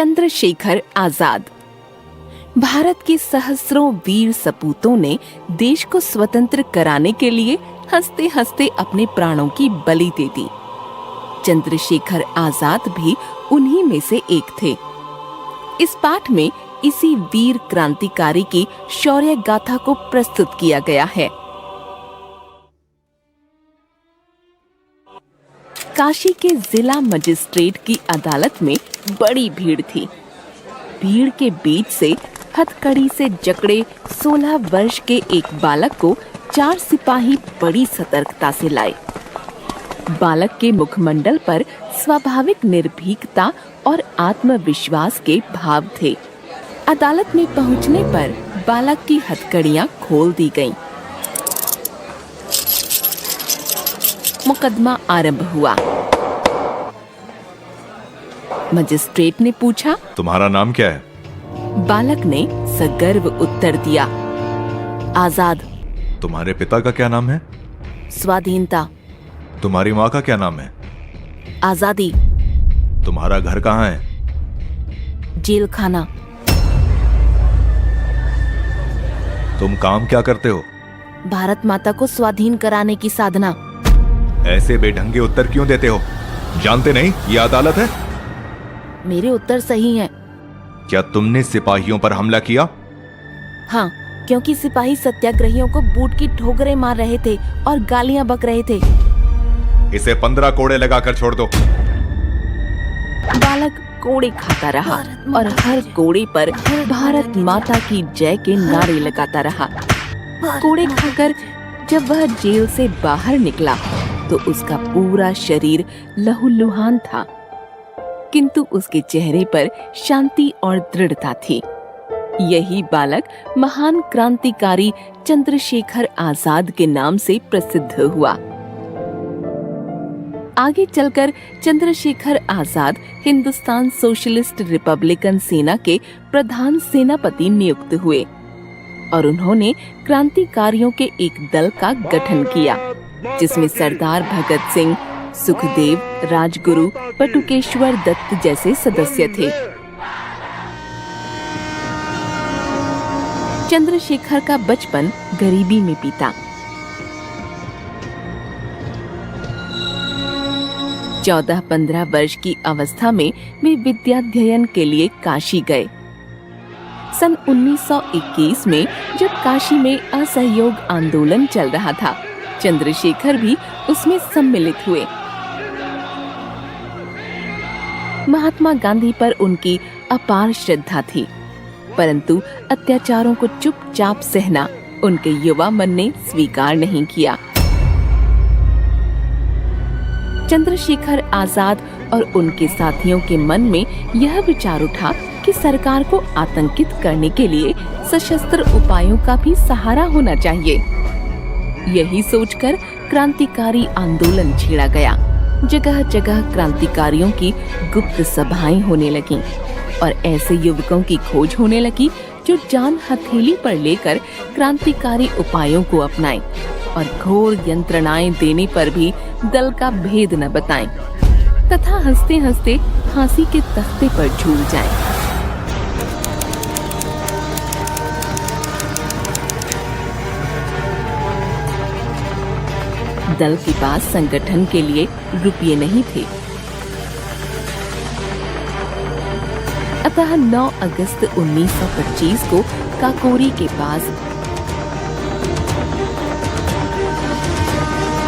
चंद्रशेखर आजाद। भारत के सहस्रों वीर सपूतों ने देश को स्वतंत्र कराने के लिए हंसते हंसते अपने प्राणों की बलि दे दी। चंद्रशेखर आजाद भी उन्हीं में से एक थे। इस पाठ में इसी वीर क्रांतिकारी की शौर्य गाथा को प्रस्तुत किया गया है। काशी के जिला मजिस्ट्रेट की अदालत में बड़ी भीड़ थी। भीड़ के बीच से हथकड़ी से जकड़े 16 वर्ष के एक बालक को 4 सिपाही बड़ी सतर्कता से लाए। बालक के मुखमंडल पर स्वाभाविक निर्भीकता और आत्मविश्वास के भाव थे। अदालत में पहुंचने पर बालक की हथकड़ियां खोल दी गईं। मुकदमा आरंभ हुआ। मजिस्ट्रेट ने पूछा, तुम्हारा नाम क्या है? बालक ने सगर्व उत्तर दिया, आजाद। तुम्हारे पिता का क्या नाम है? स्वाधीनता। तुम्हारी माँ का क्या नाम है? आजादी। तुम्हारा घर कहाँ है? जेल खाना। तुम काम क्या करते हो? भारत माता को स्वाधीन कराने की साधना। ऐसे बेढंगे उत्तर क्यों देते हो? जानते नहीं ये अदालत है? मेरे उत्तर सही हैं। क्या तुमने सिपाहियों पर हमला किया? हाँ, क्योंकि सिपाही सत्याग्रहियों को बूट की ठोकरें मार रहे थे और गालियां बक रहे थे। इसे 15 कोड़े लगाकर छोड़ दो। बालक कोड़े खाता रहा और हर कोड़े पर भारत माता की जय के नारे लगाता रहा। कोड़े खाकर जब वह जेल से बाहर निकला तो उसका पूरा शरीर लहूलुहान था, किंतु उसके चेहरे पर शांति और दृढ़ता थी। यही बालक महान क्रांतिकारी चंद्रशेखर आजाद के नाम से प्रसिद्ध हुआ। आगे चलकर चंद्रशेखर आजाद हिंदुस्तान सोशलिस्ट रिपब्लिकन सेना के प्रधान सेनापति नियुक्त हुए और उन्होंने क्रांतिकारियों के एक दल का गठन किया, जिसमें सरदार भगत सिंह, सुखदेव, राजगुरु, बटुकेश्वर दत्त जैसे सदस्य थे। चंद्रशेखर का बचपन गरीबी में बीता। 14-15 वर्ष की अवस्था में वे विद्याध्ययन के लिए काशी गए। सन 1921 में जब काशी में असहयोग आंदोलन चल रहा था, चंद्रशेखर भी उसमें सम्मिलित हुए। महात्मा गांधी पर उनकी अपार श्रद्धा थी, परंतु अत्याचारों को चुपचाप सहना उनके युवा मन ने स्वीकार नहीं किया। चंद्रशेखर आजाद और उनके साथियों के मन में यह विचार उठा कि सरकार को आतंकित करने के लिए सशस्त्र उपायों का भी सहारा होना चाहिए। यही सोचकर क्रांतिकारी आंदोलन छेड़ा गया। जगह जगह क्रांतिकारियों की गुप्त सभाएं होने लगीं और ऐसे युवकों की खोज होने लगी जो जान हथेली पर लेकर क्रांतिकारी उपायों को अपनाएं और घोर यंत्रणाएं देने पर भी दल का भेद न बताएं तथा हंसते हंसते फांसी के तख्ते पर झूल जाएं। दल के पास संगठन के लिए रुपये नहीं थे, अतः 9 अगस्त 1925 को काकोरी के पास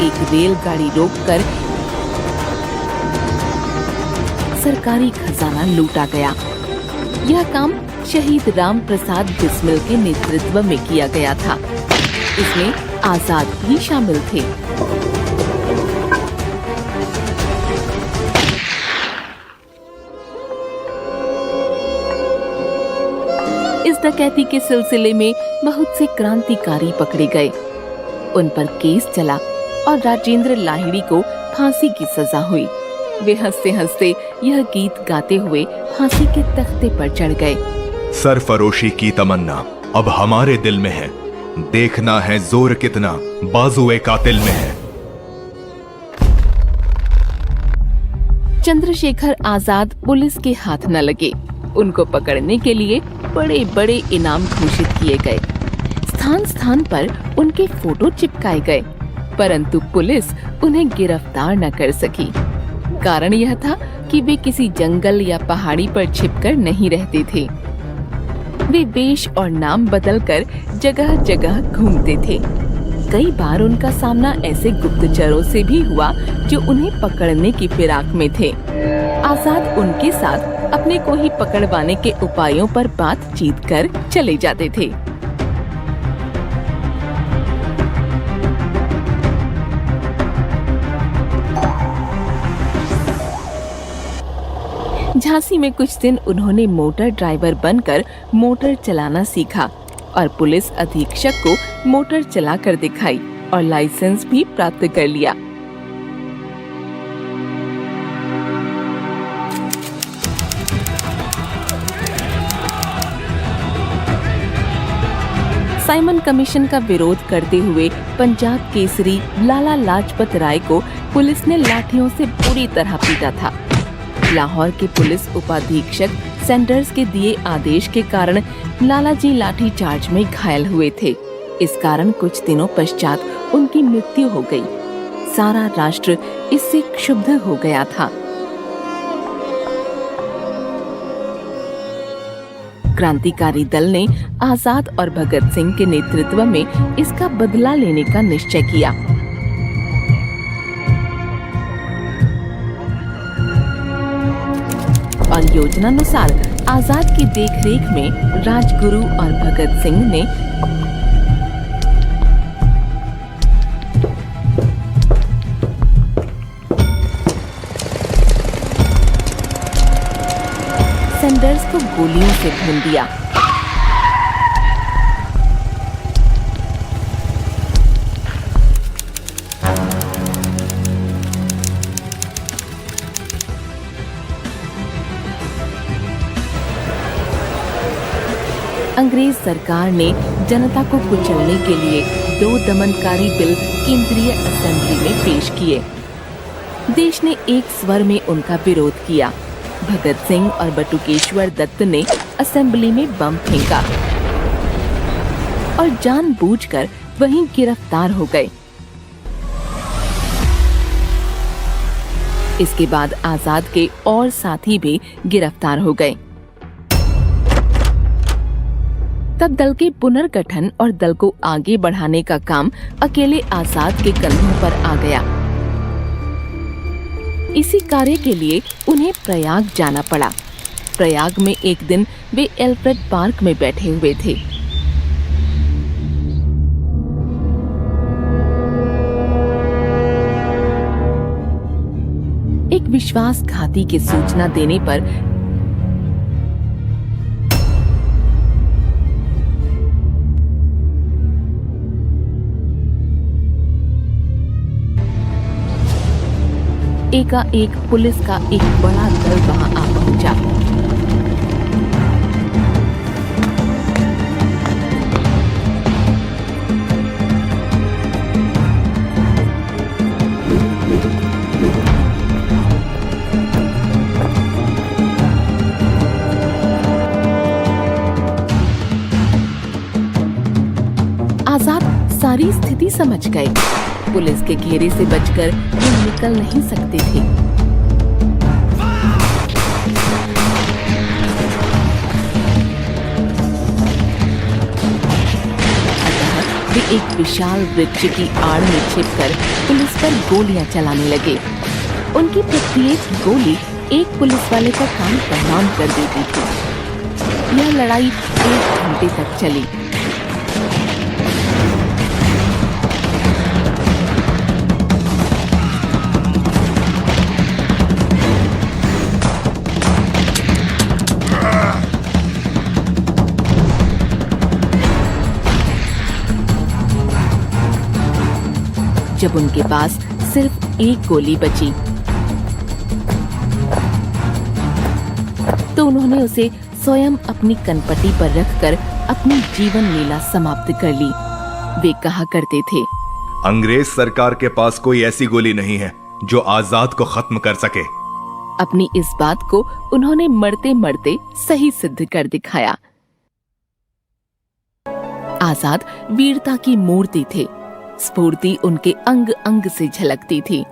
एक रेलगाड़ी रोककर सरकारी खजाना लूटा गया। यह काम शहीद राम प्रसाद बिस्मिल के नेतृत्व में किया गया था। इसमें आजाद भी शामिल थे। इस डकैती के सिलसिले में बहुत से क्रांतिकारी पकड़े गए। उन पर केस चला और राजेंद्र लाहिड़ी को फांसी की सजा हुई। वे हंसते हंसते यह गीत गाते हुए फांसी के तख्ते पर चढ़ गए। सरफरोशी की तमन्ना अब हमारे दिल में है, देखना है जोर कितना बाजुए कातिल में है। चंद्रशेखर आजाद पुलिस के हाथ न लगे। उनको पकड़ने के लिए बड़े बड़े इनाम घोषित किए गए। स्थान स्थान पर उनके फोटो चिपकाए गए, परंतु पुलिस उन्हें गिरफ्तार न कर सकी। कारण यह था कि वे किसी जंगल या पहाड़ी पर छिपकर नहीं रहते थे। वे वेश और नाम बदलकर जगह जगह घूमते थे। कई बार उनका सामना ऐसे गुप्तचरों से भी हुआ जो उन्हें पकड़ने की फिराक में थे। आजाद उनके साथ अपने को ही पकड़वाने के उपायों पर बातचीत कर चले जाते थे। झांसी में कुछ दिन उन्होंने मोटर ड्राइवर बनकर मोटर चलाना सीखा और पुलिस अधीक्षक को मोटर चलाकर दिखाई और लाइसेंस भी प्राप्त कर लिया। साइमन कमीशन का विरोध करते हुए पंजाब केसरी लाला लाजपत राय को पुलिस ने लाठियों से बुरी तरह पीटा था। लाहौर के पुलिस उपाधीक्षक सैंडर्स के दिए आदेश के कारण लालाजी लाठी चार्ज में घायल हुए थे। इस कारण कुछ दिनों पश्चात उनकी मृत्यु हो गई। सारा राष्ट्र इससे क्षुब्ध हो गया था। क्रांतिकारी दल ने आजाद और भगत सिंह के नेतृत्व में इसका बदला लेने का निश्चय किया। और योजनानुसार आजाद की देखरेख में राजगुरु और भगत सिंह ने सैंडर्स को गोलियों से भून दिया। अंग्रेज सरकार ने जनता को कुचलने के लिए 2 दमनकारी बिल केंद्रीय असेंबली में पेश किए। देश ने एक स्वर में उनका विरोध किया। भगत सिंह और बटुकेश्वर दत्त ने असेंबली में बम फेंका और जानबूझकर वहीं गिरफ्तार हो गए। इसके बाद आजाद के और साथी भी गिरफ्तार हो गए। तब दल के पुनर्गठन और दल को आगे बढ़ाने का काम अकेले आजाद के कंधों पर आ गया। इसी कार्य के लिए उन्हें प्रयाग जाना पड़ा। प्रयाग में एक दिन वे एल्फ्रेड पार्क में बैठे हुए थे। एक विश्वासघाती की सूचना देने पर एकाएक पुलिस का एक बड़ा दल वहां आ पहुंचा। आजाद सारी स्थिति समझ गए। पुलिस के घेरे से बचकर वे निकल नहीं सकते थे। अतः वे एक विशाल वृक्ष की आड़ में छिपकर पुलिस पर गोलियां चलाने लगे। उनकी प्रत्येक गोली एक पुलिस वाले का कान तमाम कर देती थी। यह लड़ाई 1 घंटे तक चली। जब उनके पास सिर्फ एक गोली बची तो उन्होंने उसे स्वयं अपनी कनपटी पर रखकर अपनी जीवन लीला समाप्त कर ली। वे कहा करते थे, अंग्रेज सरकार के पास कोई ऐसी गोली नहीं है जो आजाद को खत्म कर सके। अपनी इस बात को उन्होंने मरते मरते सही सिद्ध कर दिखाया। आजाद वीरता की मूर्ति थे। स्फूर्ति उनके अंग अंग से झलकती थी।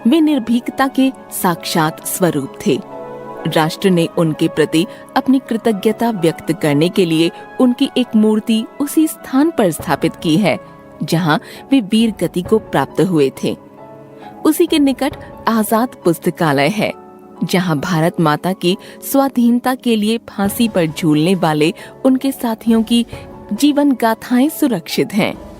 वे निर्भीकता के साक्षात स्वरूप थे। राष्ट्र ने उनके प्रति अपनी कृतज्ञता व्यक्त करने के लिए उनकी एक मूर्ति उसी स्थान पर स्थापित की है जहां वे वीर गति को प्राप्त हुए थे। उसी के निकट आजाद पुस्तकालय है, जहां भारत माता की स्वाधीनता के लिए फांसी पर झूलने वाले उनके साथियों की जीवन गाथाएं सुरक्षित हैं।